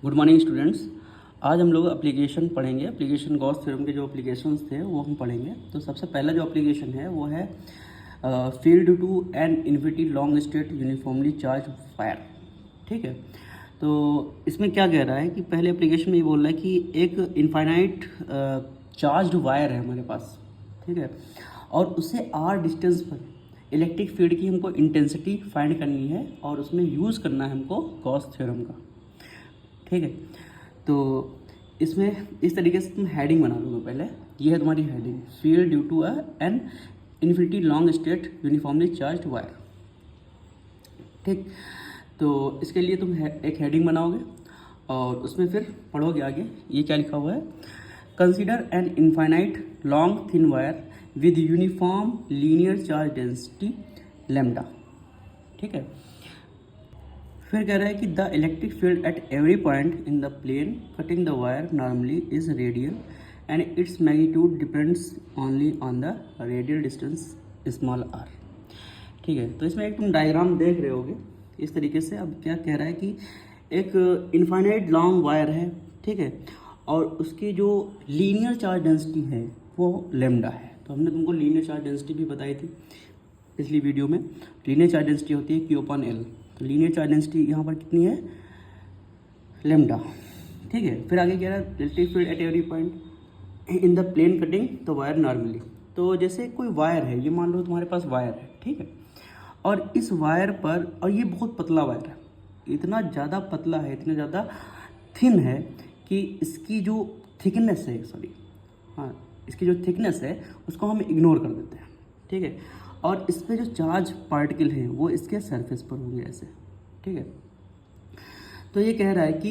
Good morning students. आज हम लोग एप्लीकेशन पढ़ेंगे। एप्लीकेशन गॉस थ्योरम के जो एप्लीकेशंस थे वो हम पढ़ेंगे। तो सबसे पहला जो एप्लीकेशन है वो है field to an infinity long straight uniformly charge wire. ठीक है, तो इसमें क्या कह रहा है कि पहले एप्लीकेशन में ये बोल रहा है कि एक इनफाइनाइट चार्ज्ड वायर है हमारे पास, ठीक है, और उससे आर डिस्टेंस पर इलेक्ट्रिक फील्ड की हमको इंटेंसिटी फाइंड करनी है और उसमें यूज़ करना है हमको गॉस थ्योरम का। ठीक है, तो इसमें इस तरीके से तुम हेडिंग बना लोगे। पहले ये है तुम्हारी heading, field due to an infinity long straight uniformly charged wire. ठीक, तो इसके लिए तुम एक हेडिंग बनाओगे और उसमें फिर पढ़ोगे आगे ये क्या लिखा हुआ है। Consider an infinite long thin wire with uniform linear charge density lambda. ठीक है, फिर कह रहा है कि the electric field at every point in the plane cutting the wire normally is radial and its magnitude depends only on the radial distance small r. ठीक है, तो इसमें एक तुम डायग्राम देख रहे होगे इस तरीके से। अब क्या कह रहा है कि एक इनफाइनाइट लॉन्ग वायर है, ठीक है, और उसकी जो लीनियर चार्ज डेंसिटी है वो लैम्डा है। तो हमने तुमको लीनियर चार्ज डेंसिटी भी बताई थी पिछली वीडियो में। लीनियर चार्ज डेंसिटी होती है Q/L। तो लीनियर चार्ज डेंसिटी यहाँ पर कितनी है, लैम्डा। ठीक है, फिर आगे कह रहा है electric field at every point in the plane cutting the wire normally. तो जैसे कोई वायर है, ये मान लो तुम्हारे पास वायर है, ठीक है, और इस वायर पर, और ये बहुत पतला वायर है, इतना ज़्यादा पतला है, इतना ज़्यादा थिन है कि इसकी जो थिकनेस है, इसकी जो थिकनेस है उसको हम इग्नोर कर देते हैं। ठीक है, और इस पर जो चार्ज पार्टिकल हैं वो इसके सरफेस पर होंगे ऐसे। ठीक है, तो ये कह रहा है कि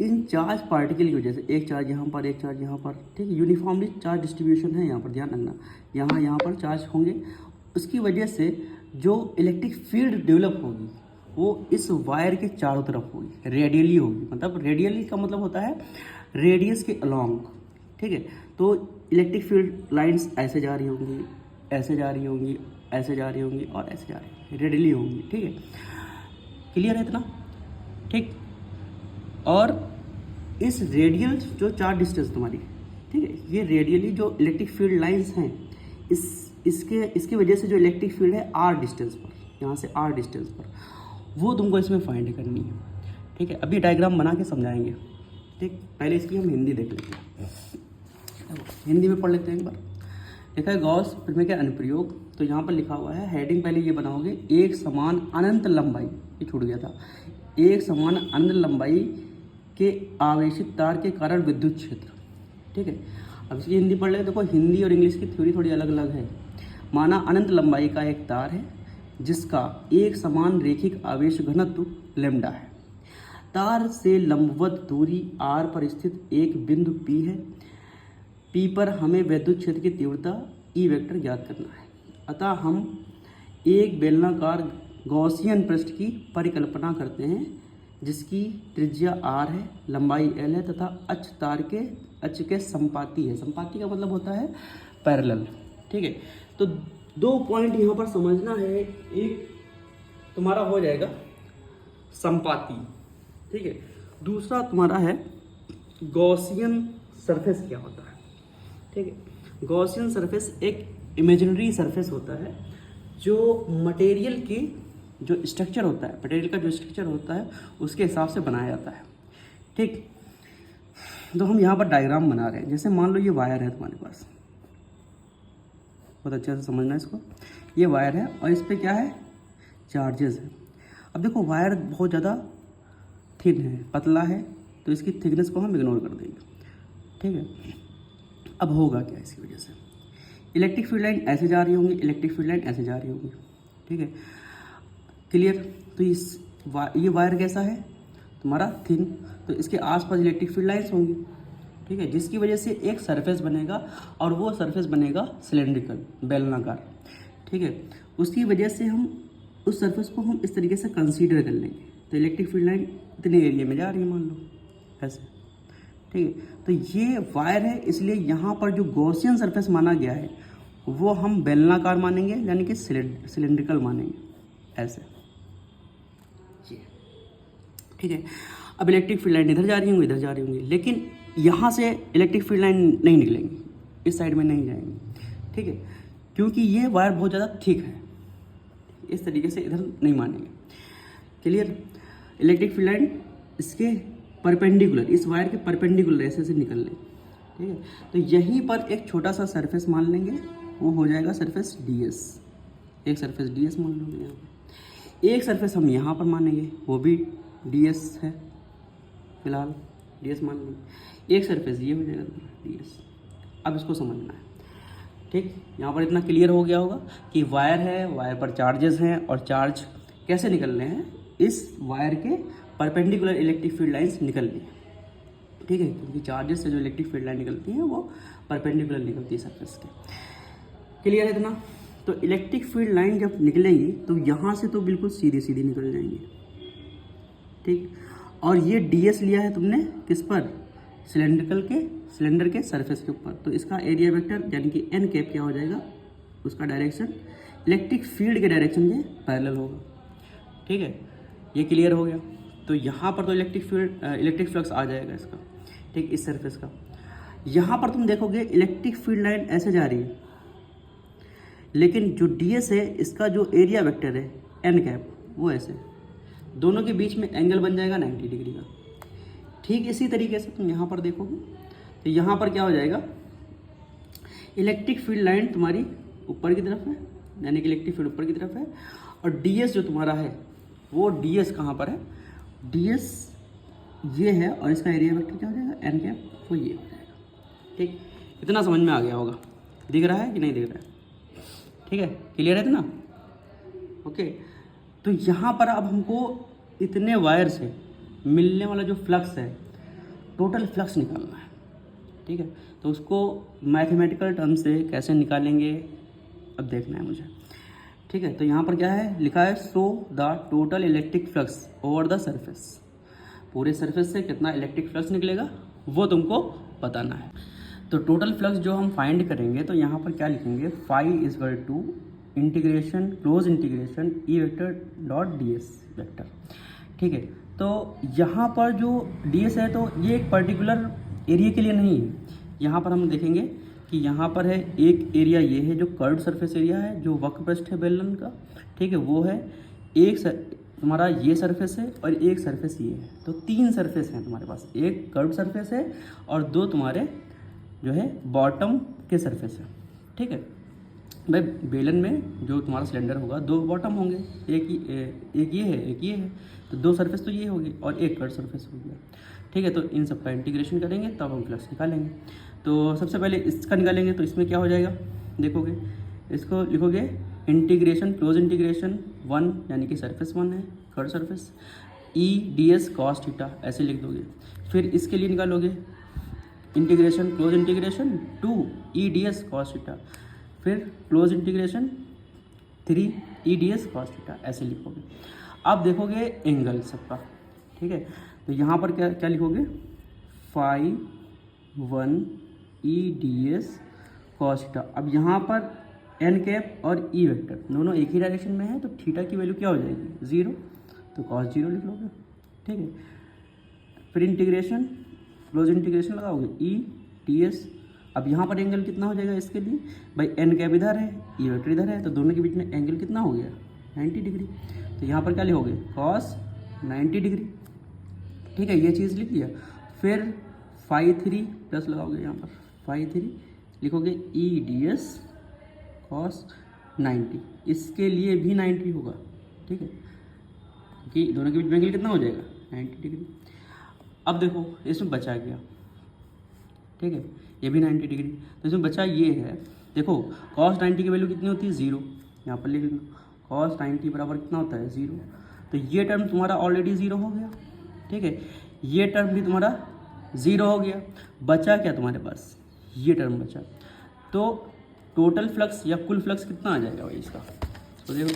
इन चार्ज पार्टिकल की वजह से, एक चार्ज यहाँ पर, एक चार्ज यहाँ पर, ठीक है, यूनिफॉर्मली चार्ज डिस्ट्रीब्यूशन है यहाँ पर, ध्यान रखना, यहाँ पर चार्ज होंगे। उसकी वजह से जो इलेक्ट्रिक फील्ड डेवलप होगी वो इस वायर के चारों तरफ होगी, रेडियली होगी। मतलब रेडियली का मतलब होता है रेडियस के अलॉन्ग। ठीक है, तो इलेक्ट्रिक फील्ड लाइंस ऐसे जा रही होंगी, ऐसे जा रही होंगी, ऐसे जा रही होंगी और ऐसे जा रही होंगी, रेडियली होंगी। ठीक है, क्लियर है इतना? ठीक, और इस रेडियल जो चार्ज डिस्टेंस तुम्हारी, ठीक है, ये रेडियली जो इलेक्ट्रिक फील्ड लाइंस हैं, इसके वजह से जो इलेक्ट्रिक फील्ड है आर डिस्टेंस पर, यहाँ से आर डिस्टेंस पर, वो तुमको इसमें फाइंड करनी है। ठीक है, अभी डायग्राम बना के समझाएंगे। ठीक, पहले इसकी हम हिंदी देख लेते हैं, हिंदी में पढ़ लेते हैं एक बार। लिखा है गॉस प्रमेय के अनुप्रयोग। तो यहाँ पर लिखा हुआ है, हेडिंग पहले ये बनाओगे, एक समान अनंत लंबाई, ये छूट गया था, एक समान अनंत लंबाई के आवेशित तार के कारण विद्युत क्षेत्र। ठीक है, अब इसकी हिंदी पढ़ ले। देखो, हिंदी और इंग्लिश की थ्योरी थोड़ी अलग अलग है। माना अनंत लंबाई का एक तार है जिसका एक समान रेखिक आवेश घनत्व लैम्डा है। तार से लंबवत दूरी r पर स्थित एक बिंदु P है। P पर हमें विद्युत क्षेत्र की तीव्रता E वेक्टर ज्ञात करना है। अतः हम एक बेलनाकार गॉसियन पृष्ठ की परिकल्पना करते हैं जिसकी त्रिज्या r है, लंबाई l है तथा अक्ष के संपाती है। संपाती का मतलब होता है पैरेलल। ठीक है, तो दो पॉइंट यहाँ पर समझना है। एक तुम्हारा हो जाएगा संपाती, ठीक है, दूसरा तुम्हारा है गॉसियन सरफेस क्या होता है। ठीक है, गॉसियन सरफेस एक इमेजिनरी सरफेस होता है जो मटेरियल की जो स्ट्रक्चर होता है, मटेरियल का जो स्ट्रक्चर होता है उसके हिसाब से बनाया जाता है। ठीक, तो हम यहाँ पर डायग्राम बना रहे हैं। जैसे मान लो ये वायर है तुम्हारे पास, बहुत अच्छे से समझना इसको। ये वायर है और इस पर क्या है, चार्जेस है। अब देखो, वायर बहुत ज़्यादा थिन है, पतला है, तो इसकी थिकनेस को हम इग्नोर कर देंगे। ठीक है, अब होगा क्या इसकी वजह से, इलेक्ट्रिक फील्ड लाइन ऐसे जा रही होंगी, इलेक्ट्रिक फील्ड लाइन ऐसे जा रही होंगी। ठीक है, क्लियर? तो ये वायर कैसा है तुम्हारा, थिन, तो इसके आसपास इलेक्ट्रिक फील्ड लाइन्स होंगी। ठीक है, जिसकी वजह से एक सरफेस बनेगा और वो सरफेस बनेगा सिलेंड्रिकल, बेलनाकार। ठीक है, उसकी वजह से हम उस सरफेस को हम इस तरीके से कंसीडर कर लेंगे। तो इलेक्ट्रिक फील्ड लाइन इतने एरिया में जा रही है, मान लो ऐसे। ठीक है, तो ये वायर है, इसलिए यहाँ पर जो गॉसियन सरफेस माना गया है वो हम बेलनाकार मानेंगे, यानी कि सिलेंड्रिकल मानेंगे, ऐसे। ठीक है, अब इलेक्ट्रिक फील्ड लाइन इधर जा रही होंगी, इधर जा रही होंगी, लेकिन यहाँ से इलेक्ट्रिक फील्ड लाइन नहीं निकलेंगी, इस साइड में नहीं जाएंगी, ठीक है, क्योंकि ये वायर बहुत ज़्यादा थिक है, इस तरीके से इधर नहीं मानेंगे। क्लियर? इलेक्ट्रिक फील्ड लाइन इसके परपेंडिकुलर, इस वायर के परपेंडिकुलर ऐसे से निकल ले, ठीक है। तो यहीं पर एक छोटा सा सरफेस मान लेंगे, वो हो जाएगा सरफेस DS, एक सरफेस DS मान लोगे यहाँ पर। एक सरफेस हम यहाँ पर मानेंगे, वो भी DS है, फिलहाल DS मान लेंगे। एक सरफेस ये हो जाएगा DS। अब इसको समझना है, ठीक। यहाँ पर इतना क्लियर हो गया होगा कि वायर है, वायर पर चार्जेस हैं और चार्ज कैसे निकल रहे हैं, इस वायर के परपेंडिकुलर इलेक्ट्रिक फील्ड लाइंस निकल रही है, ठीक है, क्योंकि चार्जेस से जो इलेक्ट्रिक फील्ड लाइन निकलती हैं वो परपेंडिकुलर निकलती है सरफेस के। क्लियर है इतना? तो इलेक्ट्रिक फील्ड लाइन जब निकलेंगी तो यहाँ से तो बिल्कुल सीधी सीधी निकल जाएंगी, ठीक। और ये DS लिया है तुमने किस पर? सिलेंडर के सरफेस के ऊपर, तो इसका एरिया वेक्टर यानी कि n कैप क्या हो जाएगा, उसका डायरेक्शन इलेक्ट्रिक फील्ड के डायरेक्शन के पैरेलल होगा, ठीक है। ये क्लियर हो गया। तो यहाँ पर तो इलेक्ट्रिक फ्लक्स आ जाएगा इसका, ठीक, इस सरफेस का। यहाँ पर तुम देखोगे इलेक्ट्रिक फील्ड लाइन ऐसे जा रही है, लेकिन जो DS है इसका जो एरिया वेक्टर है n कैप वो ऐसे, दोनों के बीच में एंगल बन जाएगा 90 डिग्री का। ठीक इसी तरीके से तुम यहाँ पर देखोगे तो यहाँ पर क्या हो जाएगा, इलेक्ट्रिक फील्ड लाइन तुम्हारी ऊपर की तरफ है, यानी कि इलेक्ट्रिक फील्ड ऊपर की तरफ है, और DS जो तुम्हारा है वो DS कहाँ पर है, DS ये है, और इसका एरिया वेक्टर क्या हो जाएगा n कैप, वो ये हो जाएगा, ठीक। इतना समझ में आ गया होगा, दिख रहा है कि नहीं दिख रहा है, ठीक है, क्लियर है इतना? ओके। तो यहाँ पर अब हमको इतने वायर से मिलने वाला जो फ्लक्स है, टोटल फ्लक्स निकालना है, ठीक है। तो उसको मैथमेटिकल टर्म से कैसे निकालेंगे अब देखना है मुझे, ठीक है। तो यहाँ पर क्या है लिखा है, show the total electric flux over the surface, पूरे सरफेस से कितना इलेक्ट्रिक फ्लक्स निकलेगा वो तुमको बताना है। तो टोटल फ्लक्स जो हम फाइंड करेंगे तो यहाँ पर क्या लिखेंगे, phi equal to integration closed integration E vector dot ds vector, ठीक है। तो यहाँ पर जो ds है तो ये एक पर्टिकुलर एरिया के लिए नहीं है, यहाँ पर हम देखेंगे कि यहाँ पर है एक एरिया, ये है जो कर्व्ड सरफेस एरिया है जो वक्र पृष्ठ है बेलन का, ठीक है, वो है एक तुम्हारा ये सरफेस है और एक सरफेस ये है, तो 3 सरफेस हैं तुम्हारे पास, एक कर्व्ड सरफेस है और 2 तुम्हारे जो है बॉटम के सरफेस है, ठीक है। भाई बेलन में जो तुम्हारा सिलेंडर होगा 2 बॉटम होंगे, एक ये है, तो 2 सरफेस तो ये होगी और एक कर्व्ड सरफेस हो गया, ठीक है। तो इन सब का इंटीग्रेशन करेंगे तब हम फ्लक्स निकालेंगे। तो सबसे पहले इसका निकालेंगे, तो इसमें क्या हो जाएगा, देखोगे इसको लिखोगे इंटीग्रेशन क्लोज इंटीग्रेशन 1 यानी कि सरफेस 1 है कर्व्ड सरफेस, ई ds cos थीटा ऐसे लिख दोगे। फिर इसके लिए निकालोगे इंटीग्रेशन क्लोज इंटीग्रेशन 2 ई ds cos थीटा, फिर क्लोज इंटीग्रेशन 3 ई ds cos थीटा ऐसे लिखोगे। अब देखोगे एंगल सबका, ठीक है। तो यहाँ पर क्या क्या लिखोगे, फाई 1 ई ds cos थीटा। अब यहाँ पर n कैप और e वेक्टर दोनों एक ही डायरेक्शन में है, तो थीटा की वैल्यू क्या हो जाएगी 0, तो cos 0 लिख लोगे, ठीक है। फिर इंटीग्रेशन क्लोज इंटीग्रेशन लगाओगे ई ds। अब यहाँ पर एंगल कितना हो जाएगा इसके लिए, भाई n कैप इधर है e वेक्टर इधर है, तो दोनों के बीच में एंगल कितना हो गया 90 डिग्री। तो यहाँ पर क्या लिखोगे cos 90 डिग्री, ठीक है, ये चीज़ लिख लिया। फिर फाई 3 प्लस लगाओगे, यहाँ पर फाई 3 लिखोगे ई ds cos 90, इसके लिए भी 90 होगा, ठीक है, कि दोनों के बीच में एंगल कितना हो जाएगा 90 डिग्री। अब देखो इसमें बचा गया, ठीक है, ये भी 90 डिग्री, तो इसमें बचा ये है, देखो cos 90 की वैल्यू कितनी होती है 0, यहाँ पर लिख लो cos 90 बराबर कितना होता है 0, तो ये टर्म तुम्हारा ऑलरेडी 0 हो गया, ठीक है, ये टर्म भी तुम्हारा 0 हो गया। बचा क्या तुम्हारे पास, ये टर्म बचा। तो टोटल फ्लक्स या कुल फ्लक्स कितना आ जाएगा भाई इसका, तो देखो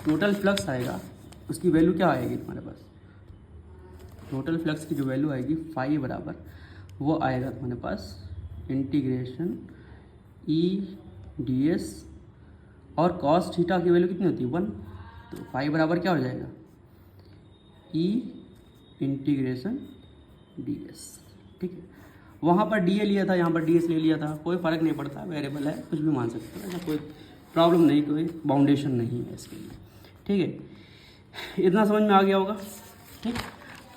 टोटल फ्लक्स आएगा, उसकी वैल्यू क्या आएगी तुम्हारे पास, टोटल फ्लक्स की जो वैल्यू आएगी फाई बराबर वो आएगा तुम्हारे पास इंटीग्रेशन ई ds और cos थीटा की वैल्यू कितनी होती है 1, तो फाई बराबर क्या हो जाएगा ई इंटीग्रेशन ds। ठीक है, वहाँ पर dA लिया था, यहाँ पर ds ले लिया था, कोई फ़र्क नहीं पड़ता, वेरिएबल है, कुछ भी मान सकते हो, ऐसा कोई प्रॉब्लम नहीं, कोई बाउंडेशन नहीं है इसके लिए। ठीक है, इतना समझ में आ गया होगा। ठीक,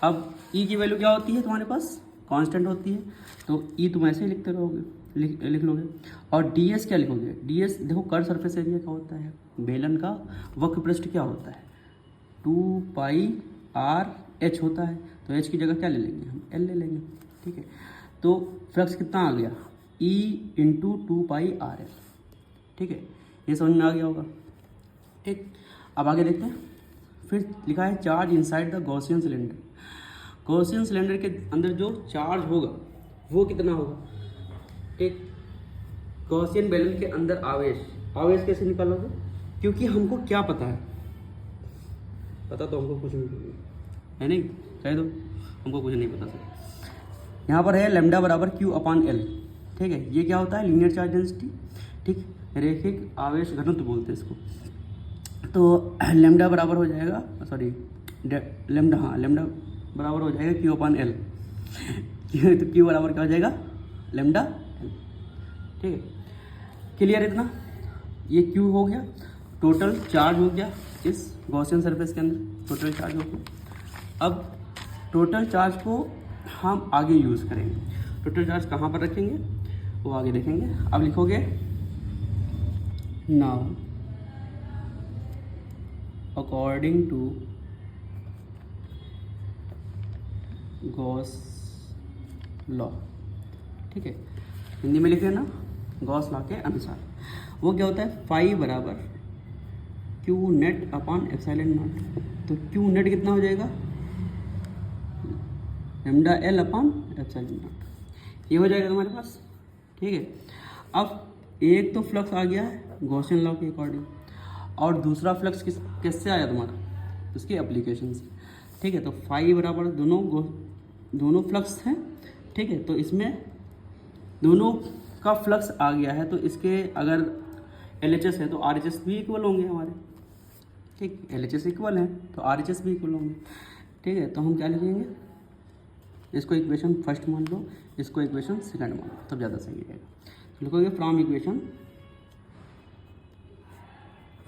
अब e की वैल्यू क्या होती है तुम्हारे पास, कांस्टेंट होती है, तो e तुम ऐसे ही लिखते रहोगे, लिख लोगे। और ds क्या लिखोगे, ds देखो कर्व सरफेस एरिया क्या होता है, बेलन का वक्र पृष्ठ क्या होता है, 2 पाई r h होता है, तो h की जगह क्या ले लेंगे हम, l ले लेंगे। ठीक है, तो फ्लक्स कितना आ गया, e इंटू 2 पाई आर एल। ठीक है, ये समझ में आ गया होगा। ठीक, अब आगे देखते हैं। फिर लिखा है charge inside the Gaussian cylinder. Gaussian cylinder के अंदर जो चार्ज होगा वो कितना होगा। ठीक, गॉसियन बैलन के अंदर आवेश, आवेश कैसे निकालोगे, क्योंकि हमको क्या पता है, पता तो हमको कुछ नहीं है, नहीं कह दो, हमको कुछ नहीं पता सर। यहाँ पर है लैम्डा बराबर क्यू अपान एल। ठीक है, ये क्या होता है, लीनियर चार्ज डेंसिटी। ठीक, रैखिक आवेश घनत्व बोलते हैं इसको। तो लैम्डा बराबर हो जाएगा, सॉरी लैम्डा, हाँ लैम्डा बराबर हो जाएगा क्यू अपान एल। तो क्यू बराबर क्या हो जाएगा, लैम्डा एल। ठीक है, क्लियर इतना, ये क्यू हो गया, टोटल चार्ज हो गया इस गॉसियन सरफेस के अंदर, टोटल चार्ज हो गया। अब टोटल चार्ज को हम आगे यूज़ करेंगे, टोटल चार्ज कहाँ पर रखेंगे वो आगे देखेंगे। अब लिखोगे now according to Gauss law. ठीक है, हिंदी में लिखे ना, गॉस लॉ के अनुसार वो क्या होता है, फाई बराबर Q net upon epsilon not. तो क्यू नेट कितना हो जाएगा, lambda L upon epsilon not, ये हो जाएगा तुम्हारे पास। ठीक है, अब एक तो फ्लक्स आ गया है गॉसियन लॉ के अकॉर्डिंग, और दूसरा फ्लक्स किससे आया तुम्हारा, उसके एप्लीकेशन से। ठीक है, तो फाई बराबर दोनों फ्लक्स हैं। ठीक है, तो इसमें दोनों का फ्लक्स आ गया है, तो इसके अगर LHS है तो RHS भी इक्वल होंगे हमारे। ठीक, LHS इक्वल है तो RHS भी इक्वल होंगे। ठीक है, तो हम क्या लिखेंगे, इसको इक्वेशन फर्स्ट मान लो, इसको इक्वेशन सेकंड मान लो, तब ज़्यादा सही रहेगा। तो लिखोगे from equation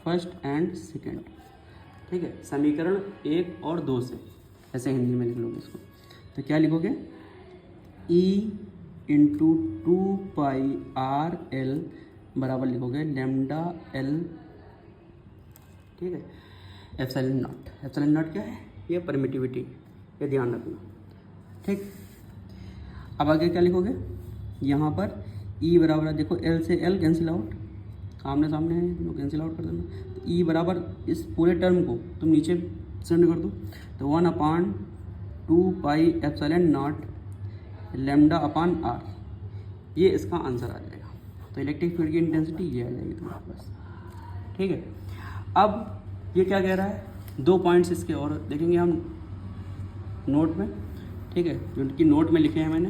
first and second. ठीक है, समीकरण 1 और 2 से, ऐसे हिंदी में लिख लोगे इसको। तो क्या लिखोगे, E इंटू 2 पाई आर एल बराबर लिखोगे लैम्डा एल। ठीक है, एप्सिलॉन नॉट, एप्सिलॉन नॉट क्या है, ये परमिटिविटी, ये ध्यान रखना। ठीक, अब आगे क्या लिखोगे, यहाँ पर E बराबर है, देखो L से L कैंसिल आउट, आमने सामने है, दोनों कैंसिल आउट कर देना। तो E बराबर इस पूरे टर्म को तुम नीचे सेंड कर दो, तो 1 upon 2 pi epsilon naught lambda upon r, ये इसका आंसर आ जाएगा। तो इलेक्ट्रिक फील्ड की इंटेंसिटी ये आ जाएगी तुम्हारे पास। ठीक है, अब ये क्या कह रहा है, 2 पॉइंट्स इसके और देखेंगे हम नोट में। ठीक है, जो कि नोट में लिखे हैं मैंने।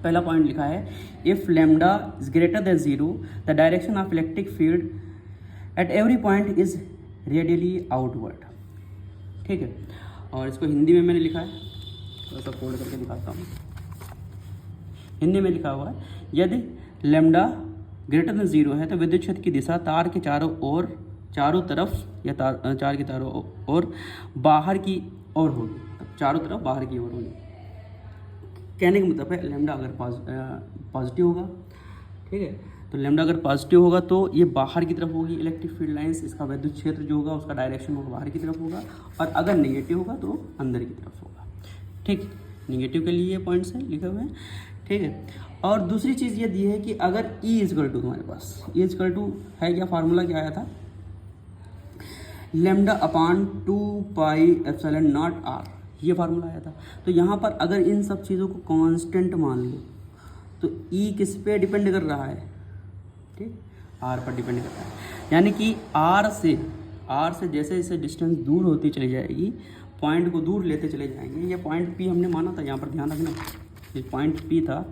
पहला पॉइंट लिखा है, if lambda is greater than 0 the direction of electric field at every point is radially outward. ठीक है, और इसको हिंदी में मैंने लिखा है, थोड़ा सा फोल्ड करके दिखाता हूँ। हिंदी में लिखा हुआ है, यदि लैम्डा ग्रेटर देन 0 है तो विद्युत क्षेत्र की दिशा तार के चारों तरफ या चार के चारों ओर बाहर की ओर होगी, चारों तरफ बाहर की ओर होगी। कहने का मतलब है लैम्डा अगर पॉजिटिव होगा, ठीक है, तो लैम्डा अगर पॉजिटिव होगा तो ये बाहर की तरफ होगी इलेक्ट्रिक फील्ड लाइंस, इसका विद्युत क्षेत्र जो होगा उसका डायरेक्शन होगा बाहर की तरफ होगा, और अगर नेगेटिव होगा तो अंदर की तरफ होगा। ठीक, नेगेटिव के लिए ये पॉइंट्स हैं लिखे हुए हैं। ठीक है, और दूसरी चीज़ ये दी है कि अगर E इजकल टू तुम्हारे पास E इजकल टू है, क्या फार्मूला क्या आया था, lambda upon 2 pi epsilon naught r, ये फार्मूला आया था। तो यहाँ पर अगर इन सब चीज़ों को कांस्टेंट मान लो तो E किस पे डिपेंड कर रहा है, ठीक, R पर डिपेंड कर रहा है। यानी कि R से जैसे जैसे डिस्टेंस दूर होती चली जाएगी, पॉइंट को दूर लेते चले जाएंगे। ये पॉइंट P हमने माना था, यहाँ पर ध्यान रखना, ये पॉइंट P था,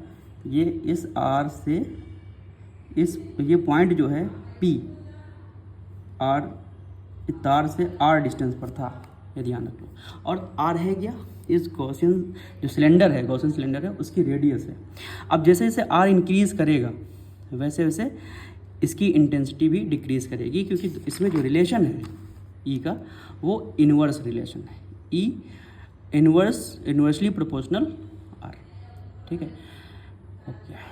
ये इस R से ये पॉइंट जो है P R तार से R डिस्टेंस पर था, ये ध्यान रख लो। और आर है क्या, इस गॉसियन जो सिलेंडर है, गॉसियन सिलेंडर है, उसकी रेडियस है। अब जैसे जैसे आर इंक्रीज़ करेगा वैसे वैसे इसकी इंटेंसिटी भी डिक्रीज करेगी, क्योंकि इसमें जो रिलेशन है ई का वो इन्वर्स रिलेशन है, ई इन्वर्सली प्रोपोर्शनल आर। ठीक है, ओके।